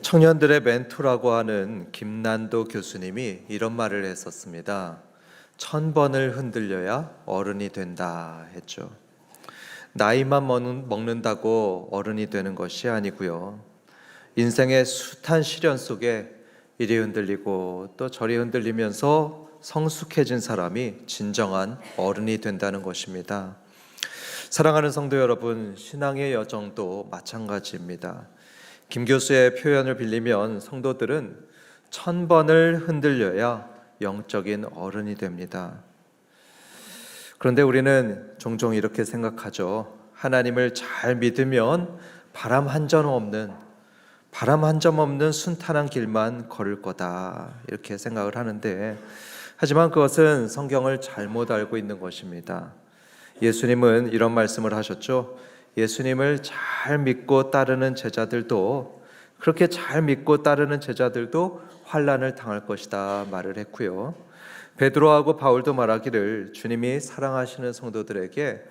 청년들의 멘토라고 하는 김난도 교수님이 이런 말을 했었습니다. 1000번을 흔들려야 어른이 된다 했죠. 나이만 먹는다고 어른이 되는 것이 아니고요. 인생의 숱한 시련 속에 이리 흔들리고 또 저리 흔들리면서 성숙해진 사람이 진정한 어른이 된다는 것입니다. 사랑하는 성도 여러분, 신앙의 여정도 마찬가지입니다. 김 교수의 표현을 빌리면 성도들은 1000번을 흔들려야 영적인 어른이 됩니다. 그런데 우리는 종종 이렇게 생각하죠. 하나님을 잘 믿으면 바람 한 점 없는 순탄한 길만 걸을 거다, 이렇게 생각을 하는데, 하지만 그것은 성경을 잘못 알고 있는 것입니다. 예수님은 이런 말씀을 하셨죠. 예수님을 잘 믿고 따르는 제자들도, 그렇게 잘 믿고 따르는 제자들도 환난을 당할 것이다 말을 했고요. 베드로하고 바울도 말하기를 주님이 사랑하시는 성도들에게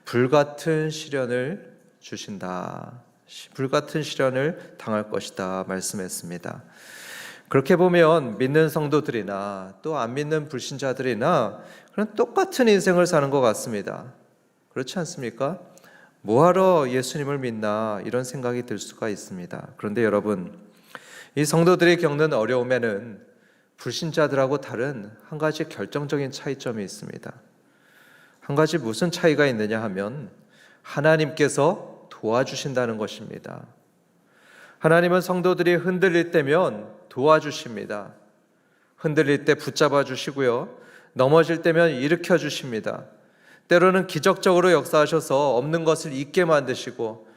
불같은 시련을 주신다, 불같은 시련을 당할 것이다 말씀했습니다. 그렇게 보면 믿는 성도들이나 또 안 믿는 불신자들이나 그런 똑같은 인생을 사는 것 같습니다. 그렇지 않습니까? 뭐하러 예수님을 믿나, 이런 생각이 들 수가 있습니다. 그런데 여러분, 이 성도들이 겪는 어려움에는 불신자들하고 다른 한 가지 결정적인 차이점이 있습니다. 한 가지 무슨 차이가 있느냐 하면 하나님께서 도와주신다는 것입니다. 하나님은 성도들이 흔들릴 때면 도와주십니다. 흔들릴 때 붙잡아 주시고요, 넘어질 때면 일으켜 주십니다. 때로는 기적적으로 역사하셔서 없는 것을 있게 만드시고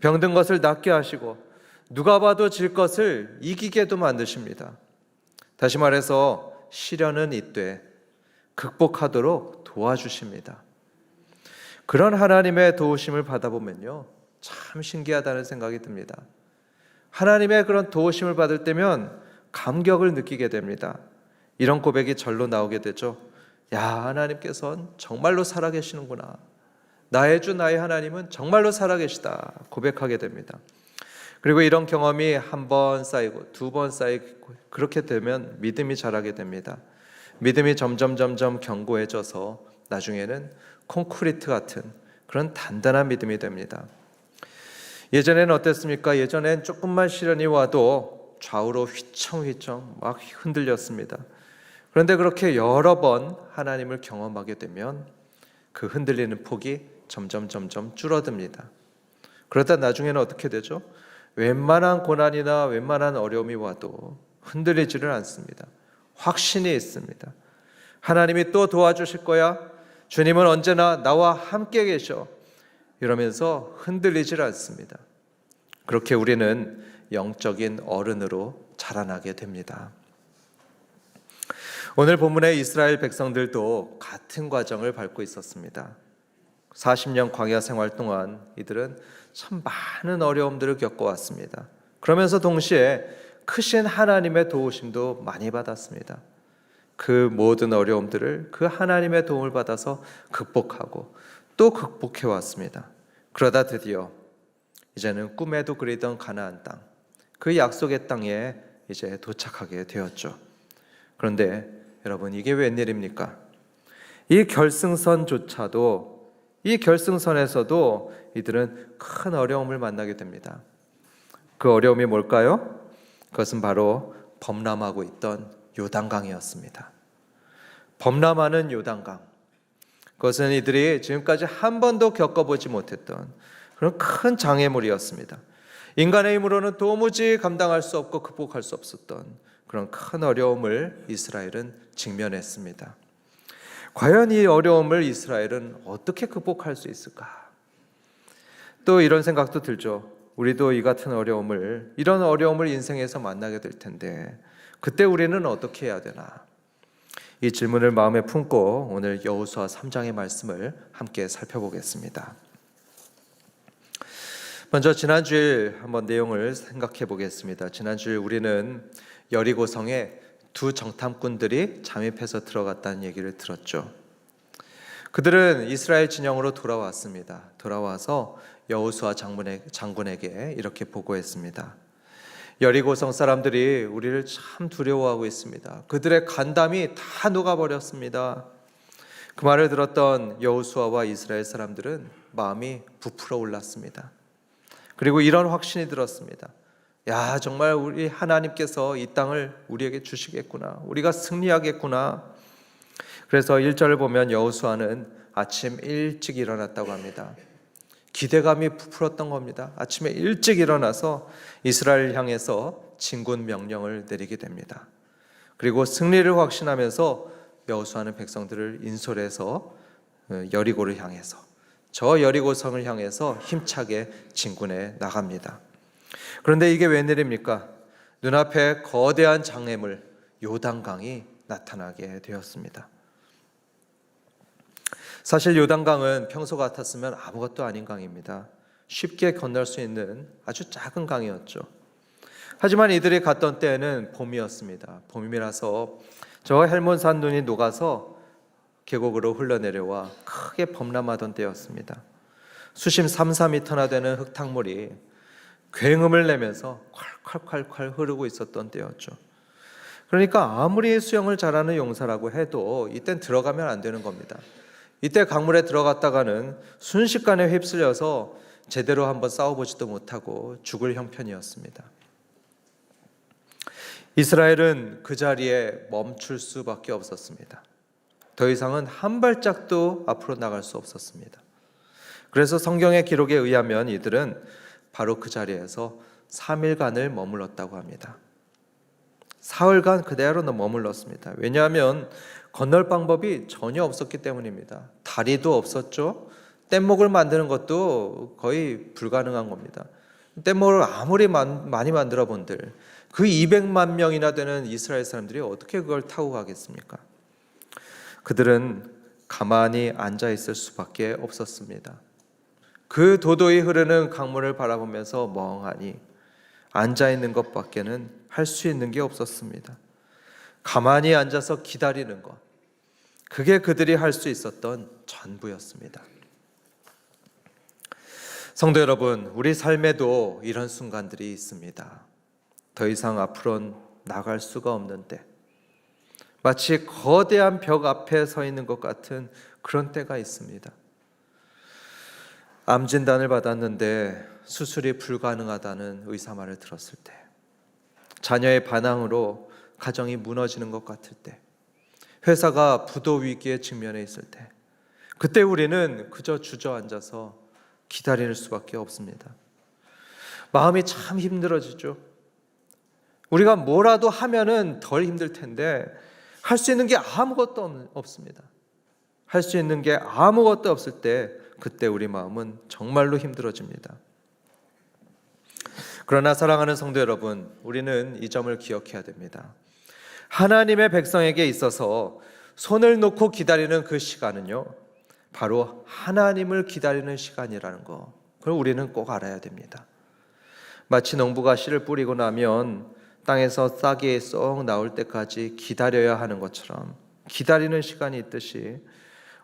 병든 것을 낫게 하시고 누가 봐도 질 것을 이기게도 만드십니다. 다시 말해서 시련은 있되 극복하도록 도와주십니다. 그런 하나님의 도우심을 받아보면요, 참 신기하다는 생각이 듭니다. 하나님의 그런 도우심을 받을 때면 감격을 느끼게 됩니다. 이런 고백이 절로 나오게 되죠. 야, 하나님께서는 정말로 살아계시는구나. 나의 주 나의 하나님은 정말로 살아계시다 고백하게 됩니다. 그리고 이런 경험이 한 번 쌓이고 두 번 쌓이고 그렇게 되면 믿음이 자라게 됩니다. 믿음이 점점 견고해져서 나중에는 콘크리트 같은 그런 단단한 믿음이 됩니다. 예전에는 어땠습니까? 예전엔 조금만 시련이 와도 좌우로 휘청휘청 막 흔들렸습니다. 그런데 그렇게 여러 번 하나님을 경험하게 되면 그 흔들리는 폭이 점점 줄어듭니다. 그러다 나중에는 어떻게 되죠? 웬만한 고난이나 웬만한 어려움이 와도 흔들리지를 않습니다. 확신이 있습니다. 하나님이 또 도와주실 거야. 주님은 언제나 나와 함께 계셔. 이러면서 흔들리질 않습니다. 그렇게 우리는 영적인 어른으로 자라나게 됩니다. 오늘 본문의 이스라엘 백성들도 같은 과정을 밟고 있었습니다. 40년 광야 생활 동안 이들은 참 많은 어려움들을 겪어왔습니다. 그러면서 동시에 크신 하나님의 도우심도 많이 받았습니다. 그 모든 어려움들을 그 하나님의 도움을 받아서 극복하고 또 극복해왔습니다. 그러다 드디어 이제는 꿈에도 그리던 가나안 땅, 그 약속의 땅에 이제 도착하게 되었죠. 그런데 여러분, 이게 웬일입니까? 이 결승선에서도 이들은 큰 어려움을 만나게 됩니다. 그 어려움이 뭘까요? 그것은 바로 범람하고 있던 요단강이었습니다. 범람하는 요단강, 그것은 이들이 지금까지 한 번도 겪어보지 못했던 그런 큰 장애물이었습니다. 인간의 힘으로는 도무지 감당할 수 없고 극복할 수 없었던 그런 큰 어려움을 이스라엘은 직면했습니다. 과연 이 어려움을 이스라엘은 어떻게 극복할 수 있을까? 또 이런 생각도 들죠. 우리도 이런 어려움을 인생에서 만나게 될 텐데 그때 우리는 어떻게 해야 되나? 이 질문을 마음에 품고 오늘 여호수아 3장의 말씀을 함께 살펴보겠습니다. 먼저 지난주일 한번 내용을 생각해 보겠습니다. 지난주일 우리는 여리고성에 두 정탐꾼들이 잠입해서 들어갔다는 얘기를 들었죠. 그들은 이스라엘 진영으로 돌아왔습니다. 돌아와서 여호수아 장군에게 이렇게 보고했습니다. 여리고성 사람들이 우리를 참 두려워하고 있습니다. 그들의 간담이 다 녹아버렸습니다. 그 말을 들었던 여호수아와 이스라엘 사람들은 마음이 부풀어 올랐습니다. 그리고 이런 확신이 들었습니다. 야, 정말 우리 하나님께서 이 땅을 우리에게 주시겠구나. 우리가 승리하겠구나. 그래서 1절을 보면 여호수아는 아침 일찍 일어났다고 합니다. 기대감이 부풀었던 겁니다. 아침에 일찍 일어나서 이스라엘을 향해서 진군 명령을 내리게 됩니다. 그리고 승리를 확신하면서 여호수아는 백성들을 인솔해서 여리고를 향해서, 저 여리고성을 향해서 힘차게 진군해 나갑니다. 그런데 이게 웬일입니까? 눈앞에 거대한 장애물 요단강이 나타나게 되었습니다. 사실 요단강은 평소 같았으면 아무것도 아닌 강입니다. 쉽게 건널 수 있는 아주 작은 강이었죠. 하지만 이들이 갔던 때에는 봄이었습니다. 봄이라서 저 헬몬산 눈이 녹아서 계곡으로 흘러내려와 크게 범람하던 때였습니다. 수심 3, 4m나 되는 흙탕물이 굉음을 내면서 콸콸콸콸 흐르고 있었던 때였죠. 그러니까 아무리 수영을 잘하는 용사라고 해도 이땐 들어가면 안 되는 겁니다. 이때 강물에 들어갔다가는 순식간에 휩쓸려서 제대로 한번 싸워보지도 못하고 죽을 형편이었습니다. 이스라엘은 그 자리에 멈출 수밖에 없었습니다. 더 이상은 한 발짝도 앞으로 나갈 수 없었습니다. 그래서 성경의 기록에 의하면 이들은 바로 그 자리에서 3일간을 머물렀다고 합니다. 사흘간 그대로 머물렀습니다. 왜냐하면 건널 방법이 전혀 없었기 때문입니다. 다리도 없었죠. 뗏목을 만드는 것도 거의 불가능한 겁니다. 뗏목을 아무리 많이 만들어 본들 그 200만 명이나 되는 이스라엘 사람들이 어떻게 그걸 타고 가겠습니까? 그들은 가만히 앉아 있을 수밖에 없었습니다. 그 도도히 흐르는 강물을 바라보면서 멍하니 앉아 있는 것밖에는 할 수 있는 게 없었습니다. 가만히 앉아서 기다리는 것, 그게 그들이 할 수 있었던 전부였습니다. 성도 여러분, 우리 삶에도 이런 순간들이 있습니다. 더 이상 앞으로는 나갈 수가 없는데 마치 거대한 벽 앞에 서 있는 것 같은 그런 때가 있습니다. 암 진단을 받았는데 수술이 불가능하다는 의사 말을 들었을 때, 자녀의 반항으로 가정이 무너지는 것 같을 때, 회사가 부도 위기에 직면해 있을 때, 그때 우리는 그저 주저앉아서 기다릴 수밖에 없습니다. 마음이 참 힘들어지죠. 우리가 뭐라도 하면은 덜 힘들 텐데 할 수 있는 게 아무것도 없습니다. 할 수 있는 게 아무것도 없을 때 그때 우리 마음은 정말로 힘들어집니다. 그러나 사랑하는 성도 여러분, 우리는 이 점을 기억해야 됩니다. 하나님의 백성에게 있어서 손을 놓고 기다리는 그 시간은요, 바로 하나님을 기다리는 시간이라는 거, 그걸 우리는 꼭 알아야 됩니다. 마치 농부가 씨를 뿌리고 나면 땅에서 싹이 쏙 나올 때까지 기다려야 하는 것처럼 기다리는 시간이 있듯이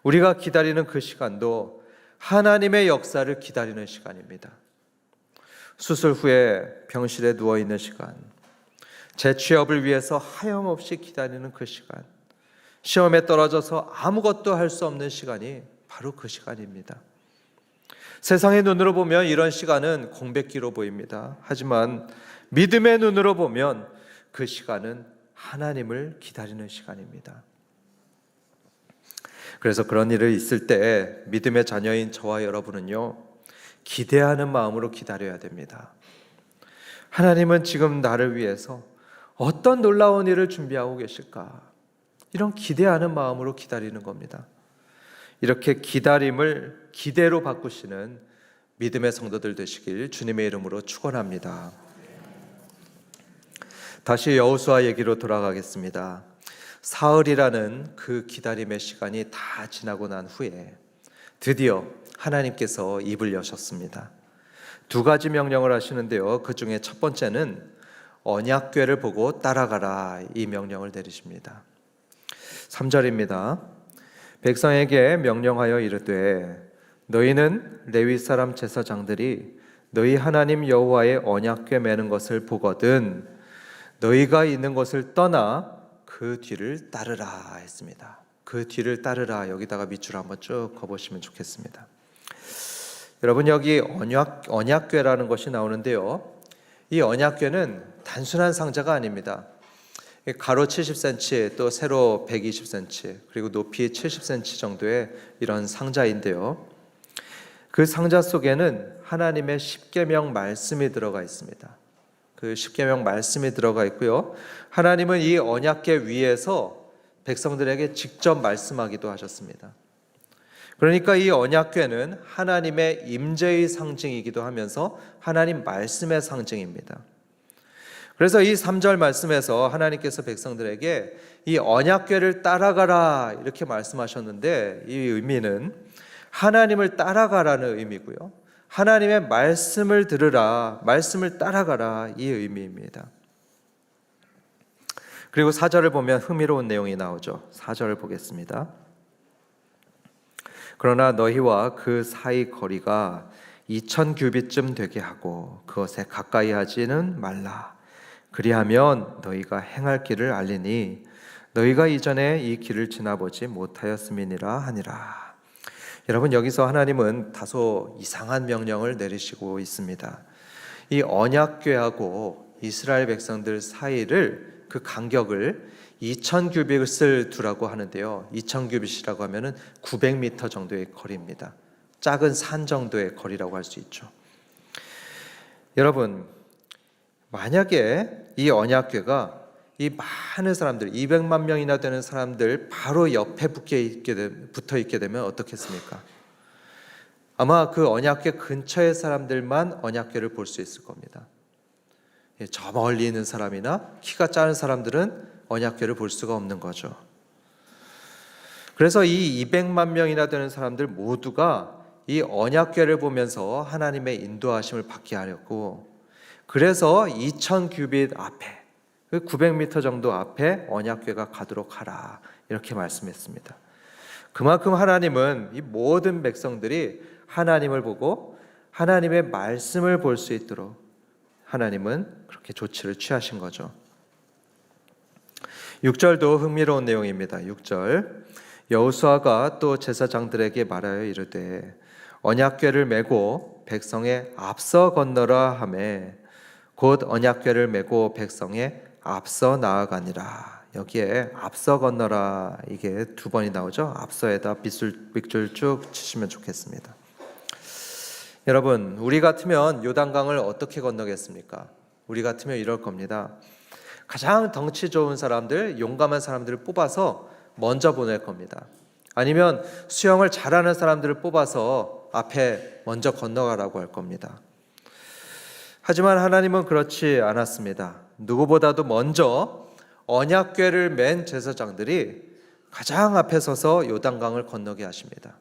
우리가 기다리는 그 시간도 하나님의 역사를 기다리는 시간입니다. 수술 후에 병실에 누워있는 시간, 재취업을 위해서 하염없이 기다리는 그 시간, 시험에 떨어져서 아무것도 할 수 없는 시간이 바로 그 시간입니다. 세상의 눈으로 보면 이런 시간은 공백기로 보입니다. 하지만 믿음의 눈으로 보면 그 시간은 하나님을 기다리는 시간입니다. 그래서 그런 일이 있을 때 믿음의 자녀인 저와 여러분은요, 기대하는 마음으로 기다려야 됩니다. 하나님은 지금 나를 위해서 어떤 놀라운 일을 준비하고 계실까? 이런 기대하는 마음으로 기다리는 겁니다. 이렇게 기다림을 기대로 바꾸시는 믿음의 성도들 되시길 주님의 이름으로 축원합니다. 다시 여호수아 얘기로 돌아가겠습니다. 사흘이라는 그 기다림의 시간이 다 지나고 난 후에 드디어 하나님께서 입을 여셨습니다. 두 가지 명령을 하시는데요, 그 중에 첫 번째는 언약궤를 보고 따라가라, 이 명령을 내리십니다. 3절입니다. 백성에게 명령하여 이르되 너희는 레위 사람 제사장들이 너희 하나님 여호와의 언약궤 매는 것을 보거든 너희가 있는 곳을 떠나 그 뒤를 따르라 했습니다. 그 뒤를 따르라, 여기다가 밑줄 한번 쭉 그어보시면 좋겠습니다. 여러분, 여기 언약궤라는 것이 나오는데요, 이 언약궤는 단순한 상자가 아닙니다. 가로 70cm, 또 세로 120cm, 그리고 높이 70cm 정도의 이런 상자인데요, 그 상자 속에는 하나님의 십계명 말씀이 들어가 있습니다. 그 십계명 말씀이 들어가 있고요, 하나님은 이 언약궤 위에서 백성들에게 직접 말씀하기도 하셨습니다. 그러니까 이 언약궤는 하나님의 임재의 상징이기도 하면서 하나님 말씀의 상징입니다. 그래서 이 3절 말씀에서 하나님께서 백성들에게 이 언약궤를 따라가라 이렇게 말씀하셨는데, 이 의미는 하나님을 따라가라는 의미고요, 하나님의 말씀을 들으라, 말씀을 따라가라, 이 의미입니다. 그리고 4절을 보면 흥미로운 내용이 나오죠. 4절을 보겠습니다. 그러나 너희와 그 사이 거리가 2000규빗쯤 되게 하고 그것에 가까이 하지는 말라. 그리하면 너희가 행할 길을 알리니 너희가 이전에 이 길을 지나보지 못하였음이니라 하니라. 여러분, 여기서 하나님은 다소 이상한 명령을 내리시고 있습니다. 이 언약궤하고 이스라엘 백성들 사이를, 그 간격을 2000규빗을 두라고 하는데요, 2000규빗이라고 하면은 900m 정도의 거리입니다. 작은 산 정도의 거리라고 할 수 있죠. 여러분, 만약에 이 언약궤가 이 많은 사람들, 200만 명이나 되는 사람들 바로 옆에 붙어 있게 되면 어떻겠습니까? 아마 그 언약궤 근처의 사람들만 언약궤를 볼 수 있을 겁니다. 저 멀리 있는 사람이나 키가 작은 사람들은 언약궤를 볼 수가 없는 거죠. 그래서 이 200만 명이나 되는 사람들 모두가 이 언약궤를 보면서 하나님의 인도하심을 받게 하려고, 그래서 2000규빗 앞에, 그 900m 정도 앞에 언약궤가 가도록 하라 이렇게 말씀했습니다. 그만큼 하나님은 이 모든 백성들이 하나님을 보고 하나님의 말씀을 볼 수 있도록 하나님은 그렇게 조치를 취하신 거죠. 6절도 흥미로운 내용입니다. 6절, 여호수아가 또 제사장들에게 말하여 이르되 언약궤를 메고 백성의 앞서 건너라 하매 곧 언약궤를 메고 백성의 앞서 나아가니라. 여기에 앞서 건너라, 이게 두 번이 나오죠. 앞서에다 밑줄 쭉 치시면 좋겠습니다. 여러분, 우리 같으면 요단강을 어떻게 건너겠습니까? 우리 같으면 이럴 겁니다. 가장 덩치 좋은 사람들, 용감한 사람들을 뽑아서 먼저 보낼 겁니다. 아니면 수영을 잘하는 사람들을 뽑아서 앞에 먼저 건너가라고 할 겁니다. 하지만 하나님은 그렇지 않았습니다. 누구보다도 먼저 언약궤를 맨 제사장들이 가장 앞에 서서 요단강을 건너게 하십니다.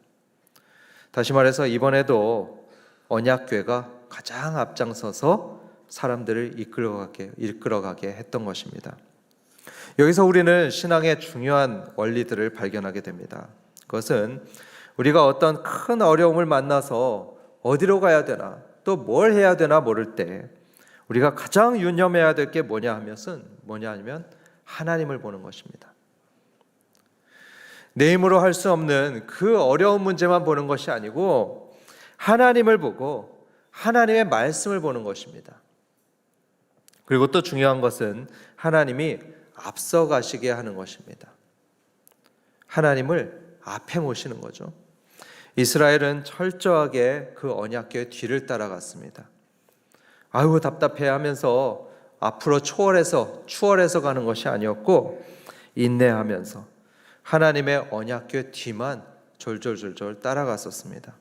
다시 말해서 이번에도 언약궤가 가장 앞장서서 사람들을 이끌어가게 했던 것입니다. 여기서 우리는 신앙의 중요한 원리들을 발견하게 됩니다. 그것은 우리가 어떤 큰 어려움을 만나서 어디로 가야 되나, 또 뭘 해야 되나 모를 때 우리가 가장 유념해야 될 게 뭐냐 하면 하나님을 보는 것입니다. 내 힘으로 할 수 없는 그 어려운 문제만 보는 것이 아니고 하나님을 보고 하나님의 말씀을 보는 것입니다. 그리고 또 중요한 것은 하나님이 앞서 가시게 하는 것입니다. 하나님을 앞에 모시는 거죠. 이스라엘은 철저하게 그 언약궤 뒤를 따라갔습니다. 아유 답답해 하면서 앞으로 추월해서 가는 것이 아니었고, 인내하면서 하나님의 언약궤 뒤만 졸졸졸졸 따라갔었습니다.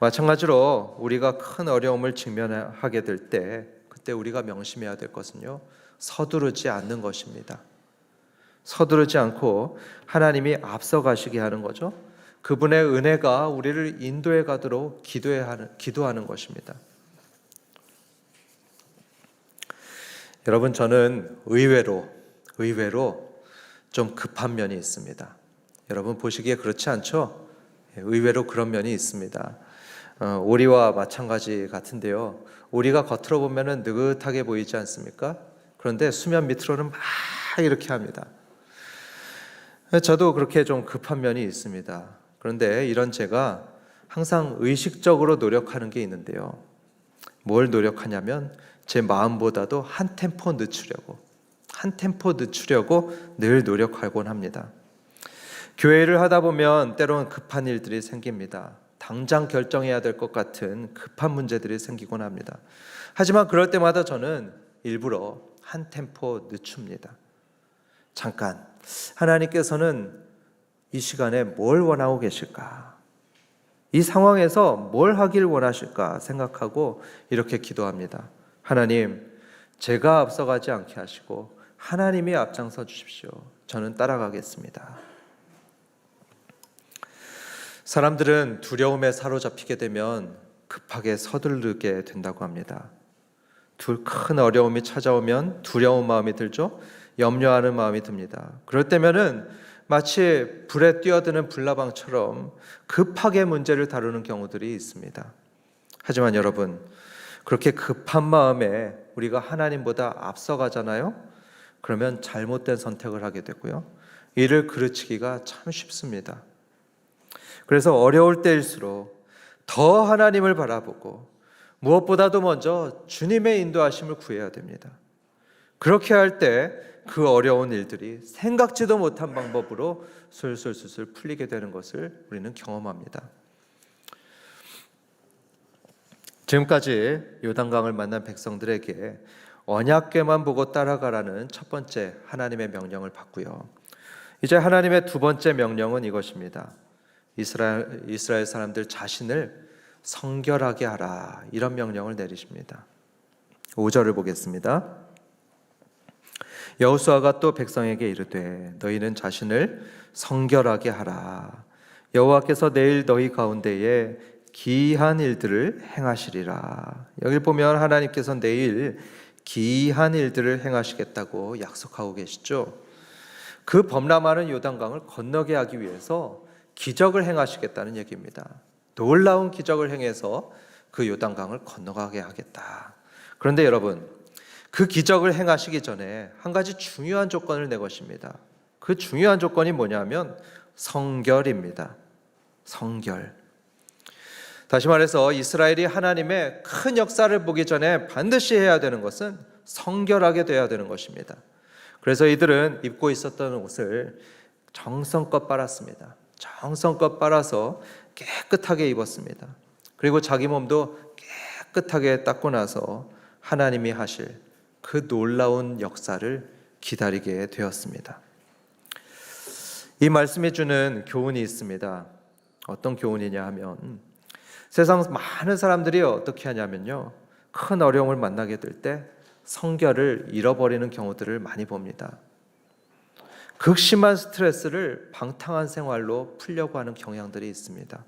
마찬가지로 우리가 큰 어려움을 직면하게 될 때, 그때 우리가 명심해야 될 것은요, 서두르지 않는 것입니다. 서두르지 않고 하나님이 앞서 가시게 하는 거죠. 그분의 은혜가 우리를 인도해 가도록 기도하는 것입니다. 여러분, 저는 의외로 좀 급한 면이 있습니다. 여러분 보시기에 그렇지 않죠? 의외로 그런 면이 있습니다. 오리와 마찬가지 같은데요. 오리가 겉으로 보면은 느긋하게 보이지 않습니까? 그런데 수면 밑으로는 막 이렇게 합니다. 저도 그렇게 좀 급한 면이 있습니다. 그런데 이런 제가 항상 의식적으로 노력하는 게 있는데요. 뭘 노력하냐면 제 마음보다도 한 템포 늦추려고 늘 노력하곤 합니다. 교회를 하다 보면 때로는 급한 일들이 생깁니다. 당장 결정해야 될 것 같은 급한 문제들이 생기곤 합니다. 하지만 그럴 때마다 저는 일부러 한 템포 늦춥니다. 잠깐, 하나님께서는 이 시간에 뭘 원하고 계실까? 이 상황에서 뭘 하길 원하실까 생각하고 이렇게 기도합니다. 하나님, 제가 앞서가지 않게 하시고 하나님이 앞장서 주십시오. 저는 따라가겠습니다. 사람들은 두려움에 사로잡히게 되면 급하게 서두르게 된다고 합니다. 큰 어려움이 찾아오면 두려운 마음이 들죠. 염려하는 마음이 듭니다. 그럴 때면은 마치 불에 뛰어드는 불나방처럼 급하게 문제를 다루는 경우들이 있습니다. 하지만 여러분, 그렇게 급한 마음에 우리가 하나님보다 앞서가잖아요. 그러면 잘못된 선택을 하게 되고요. 이를 그르치기가 참 쉽습니다. 그래서 어려울 때일수록 더 하나님을 바라보고 무엇보다도 먼저 주님의 인도하심을 구해야 됩니다. 그렇게 할 때 그 어려운 일들이 생각지도 못한 방법으로 술술술술 풀리게 되는 것을 우리는 경험합니다. 지금까지 요단강을 만난 백성들에게 언약궤만 보고 따라가라는 첫 번째 하나님의 명령을 받고요. 이제 하나님의 두 번째 명령은 이것입니다. 이스라엘 사람들 자신을 성결하게 하라, 이런 명령을 내리십니다. 5절을 보겠습니다. 여호수아가 또 백성에게 이르되 너희는 자신을 성결하게 하라. 여호와께서 내일 너희 가운데에 기이한 일들을 행하시리라. 여기 보면 하나님께서 내일 기이한 일들을 행하시겠다고 약속하고 계시죠. 그 범람하는 요단강을 건너게 하기 위해서 기적을 행하시겠다는 얘기입니다. 놀라운 기적을 행해서 그 요단강을 건너가게 하겠다. 그런데 여러분, 그 기적을 행하시기 전에 한 가지 중요한 조건을 내것입니다. 그 중요한 조건이 뭐냐면 성결입니다. 성결. 다시 말해서 이스라엘이 하나님의 큰 역사를 보기 전에 반드시 해야 되는 것은 성결하게 되어야 되는 것입니다. 그래서 이들은 입고 있었던 옷을 정성껏 빨았습니다. 정성껏 빨아서 깨끗하게 입었습니다. 그리고 자기 몸도 깨끗하게 닦고 나서 하나님이 하실 그 놀라운 역사를 기다리게 되었습니다. 이 말씀이 주는 교훈이 있습니다. 어떤 교훈이냐 하면 세상 많은 사람들이 어떻게 하냐면요, 큰 어려움을 만나게 될 때 성결을 잃어버리는 경우들을 많이 봅니다. 극심한 스트레스를 방탕한 생활로 풀려고 하는 경향들이 있습니다.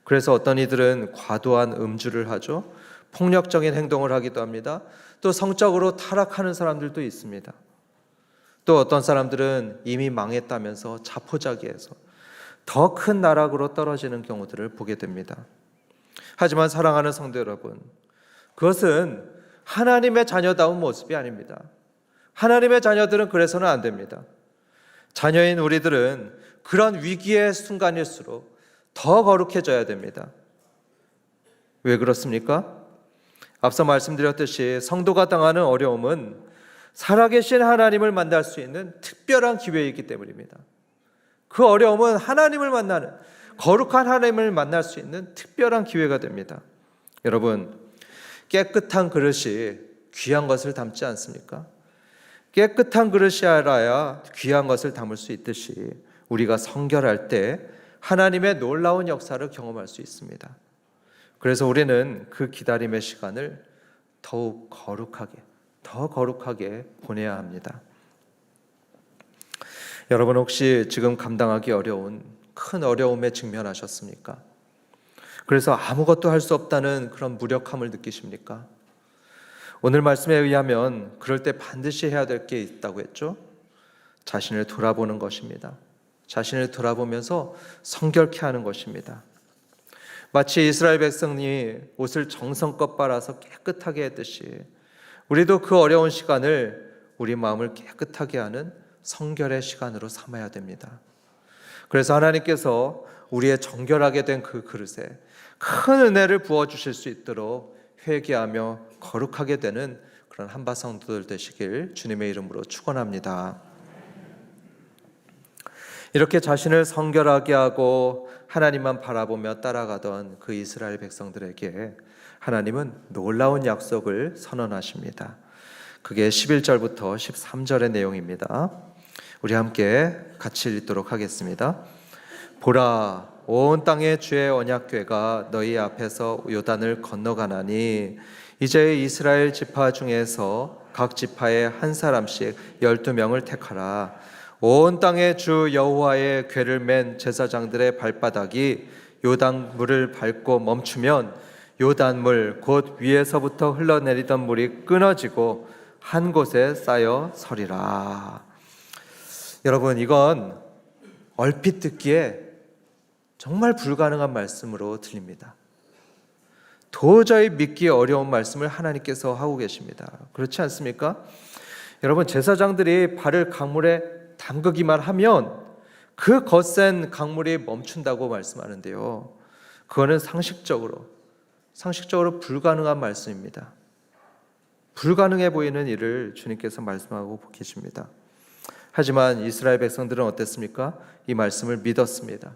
그래서 어떤 이들은 과도한 음주를 하죠. 폭력적인 행동을 하기도 합니다. 또 성적으로 타락하는 사람들도 있습니다. 또 어떤 사람들은 이미 망했다면서 자포자기해서 더 큰 나락으로 떨어지는 경우들을 보게 됩니다. 하지만 사랑하는 성도 여러분, 그것은 하나님의 자녀다운 모습이 아닙니다. 하나님의 자녀들은 그래서는 안 됩니다. 자녀인 우리들은 그런 위기의 순간일수록 더 거룩해져야 됩니다. 왜 그렇습니까? 앞서 말씀드렸듯이 성도가 당하는 어려움은 살아계신 하나님을 만날 수 있는 특별한 기회이기 때문입니다. 그 어려움은 하나님을 만나는, 거룩한 하나님을 만날 수 있는 특별한 기회가 됩니다. 여러분, 깨끗한 그릇이 귀한 것을 담지 않습니까? 깨끗한 그릇이 알아야 귀한 것을 담을 수 있듯이 우리가 성결할 때 하나님의 놀라운 역사를 경험할 수 있습니다. 그래서 우리는 그 기다림의 시간을 더욱 더 거룩하게 보내야 합니다. 여러분, 혹시 지금 감당하기 어려운 큰 어려움에 직면하셨습니까? 그래서 아무것도 할 수 없다는 그런 무력함을 느끼십니까? 오늘 말씀에 의하면 그럴 때 반드시 해야 될 게 있다고 했죠? 자신을 돌아보는 것입니다. 자신을 돌아보면서 성결케 하는 것입니다. 마치 이스라엘 백성이 옷을 정성껏 빨아서 깨끗하게 했듯이 우리도 그 어려운 시간을 우리 마음을 깨끗하게 하는 성결의 시간으로 삼아야 됩니다. 그래서 하나님께서 우리의 정결하게 된 그 그릇에 큰 은혜를 부어주실 수 있도록 회개하며 거룩하게 되는 그런 한바 성도들 되시길 주님의 이름으로 축원합니다. 이렇게 자신을 성결하게 하고 하나님만 바라보며 따라가던 그 이스라엘 백성들에게 하나님은 놀라운 약속을 선언하십니다. 그게 11절부터 13절의 내용입니다. 우리 함께 같이 읽도록 하겠습니다. 보라, 온 땅의 주의 언약궤가 너희 앞에서 요단을 건너가나니 이제 이스라엘 지파 중에서 각 지파에 한 사람씩 12명을 택하라. 온 땅의 주 여호와의 궤를 맨 제사장들의 발바닥이 요단물을 밟고 멈추면 요단물 곧 위에서부터 흘러내리던 물이 끊어지고 한 곳에 쌓여 서리라. 여러분, 이건 얼핏 듣기에 정말 불가능한 말씀으로 들립니다. 도저히 믿기 어려운 말씀을 하나님께서 하고 계십니다. 그렇지 않습니까? 여러분, 제사장들이 발을 강물에 담그기만 하면 그 거센 강물이 멈춘다고 말씀하는데요, 그거는 상식적으로 불가능한 말씀입니다. 불가능해 보이는 일을 주님께서 말씀하고 계십니다. 하지만 이스라엘 백성들은 어땠습니까? 이 말씀을 믿었습니다.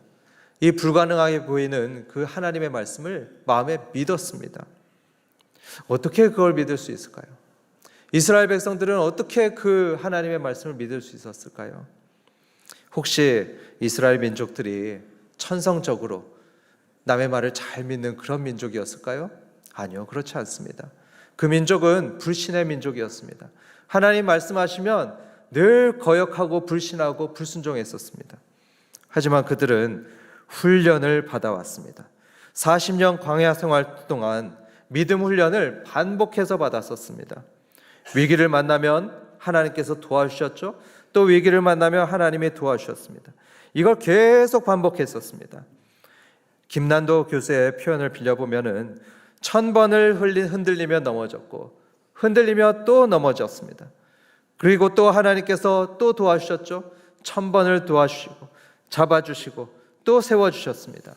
이 불가능하게 보이는 그 하나님의 말씀을 마음에 믿었습니다. 어떻게 그걸 믿을 수 있을까요? 이스라엘 백성들은 어떻게 그 하나님의 말씀을 믿을 수 있었을까요? 혹시 이스라엘 민족들이 천성적으로 남의 말을 잘 믿는 그런 민족이었을까요? 아니요, 그렇지 않습니다. 그 민족은 불신의 민족이었습니다. 하나님 말씀하시면 늘 거역하고 불신하고 불순종했었습니다. 하지만 그들은 훈련을 받아왔습니다. 40년 광야 생활 동안 믿음 훈련을 반복해서 받았었습니다. 위기를 만나면 하나님께서 도와주셨죠. 또 위기를 만나면 하나님이 도와주셨습니다. 이걸 계속 반복했었습니다. 김난도 교수의 표현을 빌려보면은 1000번을 흔들리며 넘어졌고 흔들리며 또 넘어졌습니다. 그리고 또 하나님께서 또 도와주셨죠. 1000번을 도와주시고 잡아주시고 또 세워주셨습니다.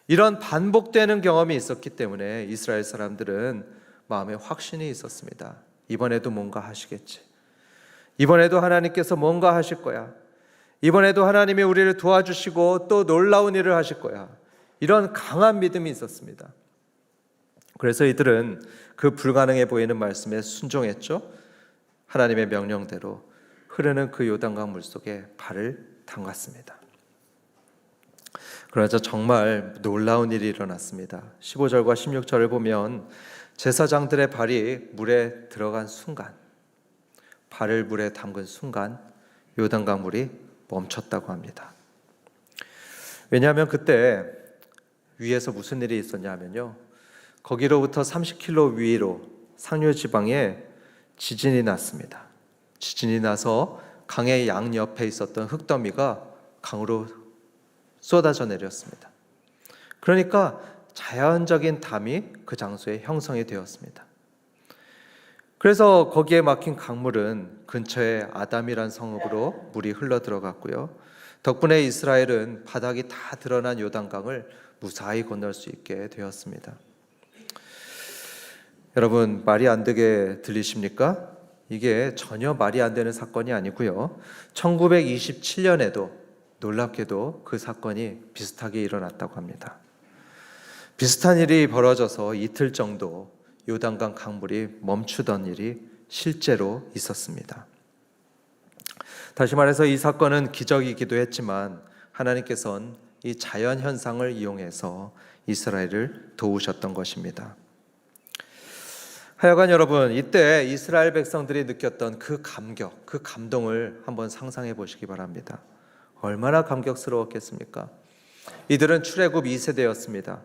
이런 반복되는 경험이 있었기 때문에 이스라엘 사람들은 마음에 확신이 있었습니다. 이번에도 뭔가 하시겠지. 이번에도 하나님께서 뭔가 하실 거야. 이번에도 하나님이 우리를 도와주시고 또 놀라운 일을 하실 거야. 이런 강한 믿음이 있었습니다. 그래서 이들은 그 불가능해 보이는 말씀에 순종했죠. 하나님의 명령대로 흐르는 그 요단강 물속에 발을 담갔습니다. 그러자 정말 놀라운 일이 일어났습니다. 15절과 16절을 보면 제사장들의 발이 물에 들어간 순간, 발을 물에 담근 순간 요단강 물이 멈췄다고 합니다. 왜냐하면 그때 위에서 무슨 일이 있었냐 하면요, 거기로부터 30km 위로 상류 지방에 지진이 났습니다. 지진이 나서 강의 양옆에 있었던 흙더미가 강으로 쏟아져 내렸습니다. 그러니까 자연적인 담이 그 장소에 형성이 되었습니다. 그래서 거기에 막힌 강물은 근처에 아담이란 성읍으로 물이 흘러 들어갔고요. 덕분에 이스라엘은 바닥이 다 드러난 요단강을 무사히 건널 수 있게 되었습니다. 여러분, 말이 안 되게 들리십니까? 이게 전혀 말이 안 되는 사건이 아니고요. 1927년에도 놀랍게도 그 사건이 비슷하게 일어났다고 합니다. 비슷한 일이 벌어져서 이틀 정도 요단강 강물이 멈추던 일이 실제로 있었습니다. 다시 말해서 이 사건은 기적이기도 했지만 하나님께서는 이 자연 현상을 이용해서 이스라엘을 도우셨던 것입니다. 하여간 여러분, 이때 이스라엘 백성들이 느꼈던 그 감격, 그 감동을 한번 상상해 보시기 바랍니다. 얼마나 감격스러웠겠습니까? 이들은 출애굽 2세대였습니다.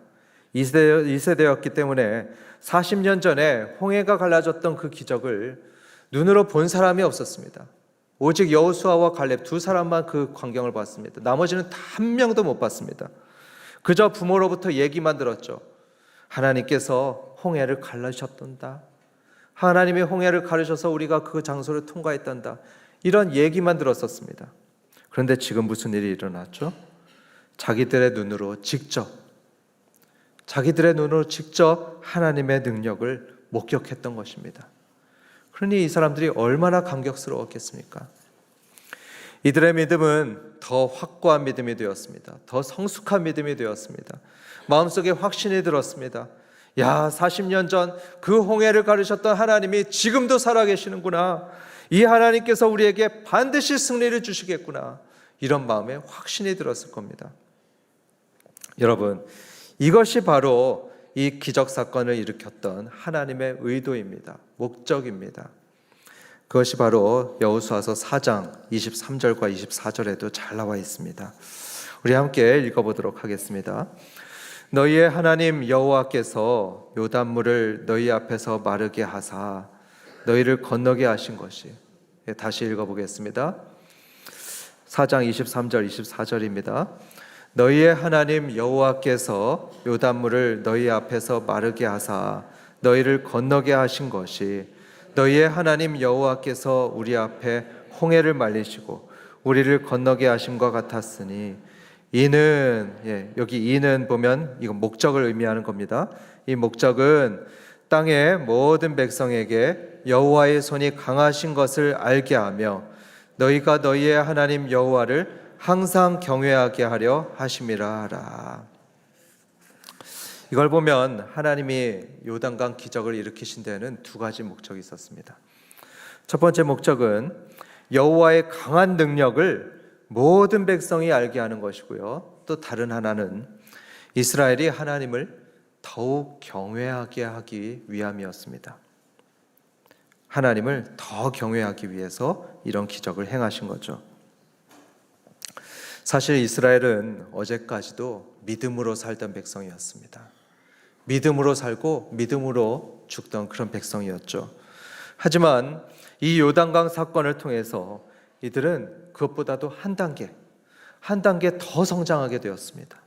2세대였기 때문에 40년 전에 홍해가 갈라졌던 그 기적을 눈으로 본 사람이 없었습니다. 오직 여호수아와 갈렙 두 사람만 그 광경을 봤습니다. 나머지는 다 한 명도 못 봤습니다. 그저 부모로부터 얘기만 들었죠. 하나님께서 홍해를 가르셨단다. 하나님이 홍해를 가르셔서 우리가 그 장소를 통과했단다. 이런 얘기만 들었었습니다. 그런데 지금 무슨 일이 일어났죠? 자기들의 눈으로 직접 하나님의 능력을 목격했던 것입니다. 그러니 이 사람들이 얼마나 감격스러웠겠습니까? 이들의 믿음은 더 확고한 믿음이 되었습니다. 더 성숙한 믿음이 되었습니다. 마음속에 확신이 들었습니다. 야, 40년 전 그 홍해를 가르셨던 하나님이 지금도 살아계시는구나. 이 하나님께서 우리에게 반드시 승리를 주시겠구나. 이런 마음에 확신이 들었을 겁니다. 여러분, 이것이 바로 이 기적 사건을 일으켰던 하나님의 의도입니다. 목적입니다. 그것이 바로 여호수아서 4장 23절과 24절에도 잘 나와 있습니다. 우리 함께 읽어보도록 하겠습니다. 너희의 하나님 여호와께서 요단물을 너희 앞에서 마르게 하사 너희를 건너게 하신 것이. 다시 읽어보겠습니다. 4장 23절 24절입니다. 너희의 하나님 여호와께서 요단물을 너희 앞에서 마르게 하사 너희를 건너게 하신 것이 너희의 하나님 여호와께서 우리 앞에 홍해를 말리시고 우리를 건너게 하심과 같았으니 이는, 여기 이는 보면 이건 목적을 의미하는 겁니다. 이 목적은 땅의 모든 백성에게 여호와의 손이 강하신 것을 알게 하며 너희가 너희의 하나님 여호와를 항상 경외하게 하려 하심이라 하라. 이걸 보면 하나님이 요단강 기적을 일으키신 데는 두 가지 목적이 있었습니다. 첫 번째 목적은 여호와의 강한 능력을 모든 백성이 알게 하는 것이고요. 또 다른 하나는 이스라엘이 하나님을 더욱 경외하게 하기 위함이었습니다. 하나님을 더 경외하기 위해서 이런 기적을 행하신 거죠. 사실 이스라엘은 어제까지도 믿음으로 살던 백성이었습니다. 믿음으로 살고 믿음으로 죽던 그런 백성이었죠. 하지만 이 요단강 사건을 통해서 이들은 그것보다도 한 단계 더 성장하게 되었습니다.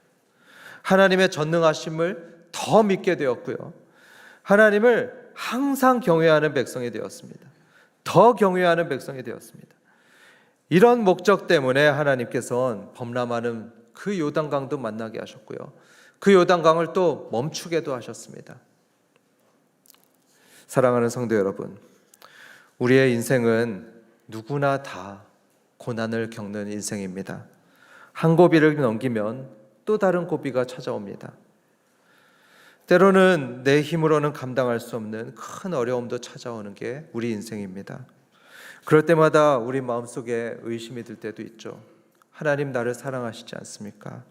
하나님의 전능하심을 더 믿게 되었고요. 하나님을 항상 경외하는 백성이 되었습니다. 더 경외하는 백성이 되었습니다. 이런 목적 때문에 하나님께서는 범람하는 그 요단강도 만나게 하셨고요. 그 요단강을 또 멈추게도 하셨습니다. 사랑하는 성도 여러분, 우리의 인생은 누구나 다 고난을 겪는 인생입니다. 한 고비를 넘기면 또 다른 고비가 찾아옵니다. 때로는 내 힘으로는 감당할 수 없는 큰 어려움도 찾아오는 게 우리 인생입니다. 그럴 때마다 우리 마음속에 의심이 들 때도 있죠. 하나님 나를 사랑하시지 않습니까?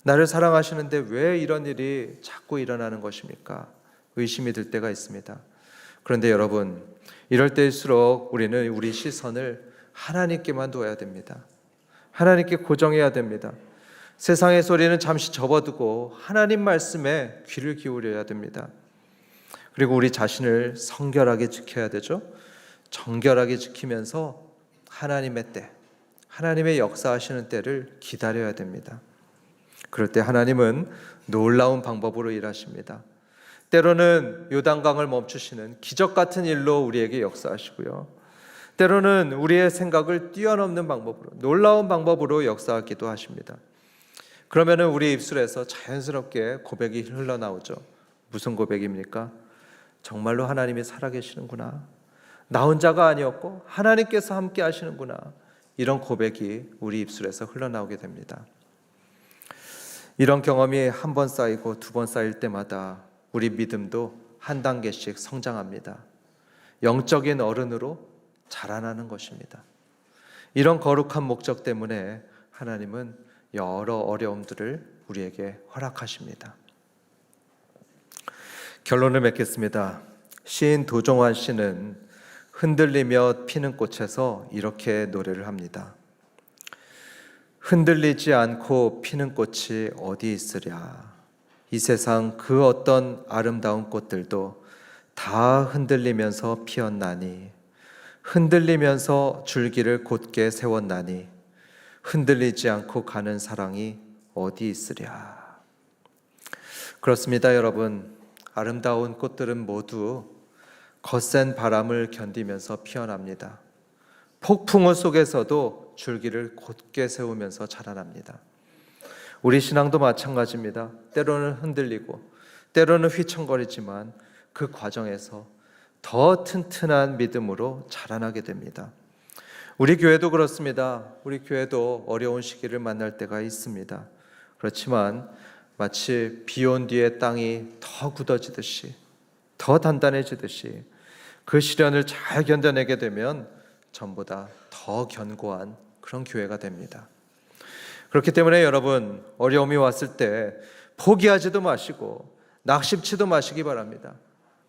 나를 사랑하시는데 왜 이런 일이 자꾸 일어나는 것입니까? 의심이 들 때가 있습니다. 그런데 여러분, 이럴 때일수록 우리는 우리 시선을 하나님께만 둬야 됩니다. 하나님께 고정해야 됩니다. 세상의 소리는 잠시 접어두고 하나님 말씀에 귀를 기울여야 됩니다. 그리고 우리 자신을 성결하게 지켜야 되죠. 정결하게 지키면서 하나님의 때, 하나님의 역사하시는 때를 기다려야 됩니다. 그럴 때 하나님은 놀라운 방법으로 일하십니다. 때로는 요단강을 멈추시는 기적 같은 일로 우리에게 역사하시고요. 때로는 우리의 생각을 뛰어넘는 방법으로, 놀라운 방법으로 역사하기도 하십니다. 그러면 우리 입술에서 자연스럽게 고백이 흘러나오죠. 무슨 고백입니까? 정말로 하나님이 살아계시는구나. 나 혼자가 아니었고 하나님께서 함께 하시는구나. 이런 고백이 우리 입술에서 흘러나오게 됩니다. 이런 경험이 한 번 쌓이고 두 번 쌓일 때마다 우리 믿음도 한 단계씩 성장합니다. 영적인 어른으로 자라나는 것입니다. 이런 거룩한 목적 때문에 하나님은 여러 어려움들을 우리에게 허락하십니다. 결론을 맺겠습니다. 시인 도종환 씨는 흔들리며 피는 꽃에서 이렇게 노래를 합니다. 흔들리지 않고 피는 꽃이 어디 있으랴. 이 세상 그 어떤 아름다운 꽃들도 다 흔들리면서 피었나니, 흔들리면서 줄기를 곧게 세웠나니 흔들리지 않고 가는 사랑이 어디 있으랴. 그렇습니다, 여러분. 아름다운 꽃들은 모두 거센 바람을 견디면서 피어납니다. 폭풍우 속에서도 줄기를 곧게 세우면서 자라납니다. 우리 신앙도 마찬가지입니다. 때로는 흔들리고 때로는 휘청거리지만 그 과정에서 더 튼튼한 믿음으로 자라나게 됩니다. 우리 교회도 그렇습니다. 우리 교회도 어려운 시기를 만날 때가 있습니다. 그렇지만 마치 비 온 뒤에 땅이 더 굳어지듯이, 더 단단해지듯이 그 시련을 잘 견뎌내게 되면 전보다 더 견고한 그런 교회가 됩니다. 그렇기 때문에 여러분, 어려움이 왔을 때 포기하지도 마시고 낙심치도 마시기 바랍니다.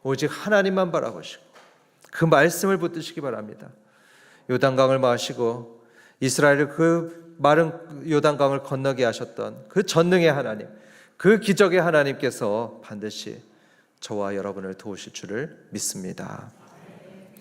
오직 하나님만 바라보시고 그 말씀을 붙드시기 바랍니다. 요단강을 마시고 이스라엘을 그 마른 요단강을 건너게 하셨던 그 전능의 하나님, 그 기적의 하나님께서 반드시 저와 여러분을 도우실 줄을 믿습니다.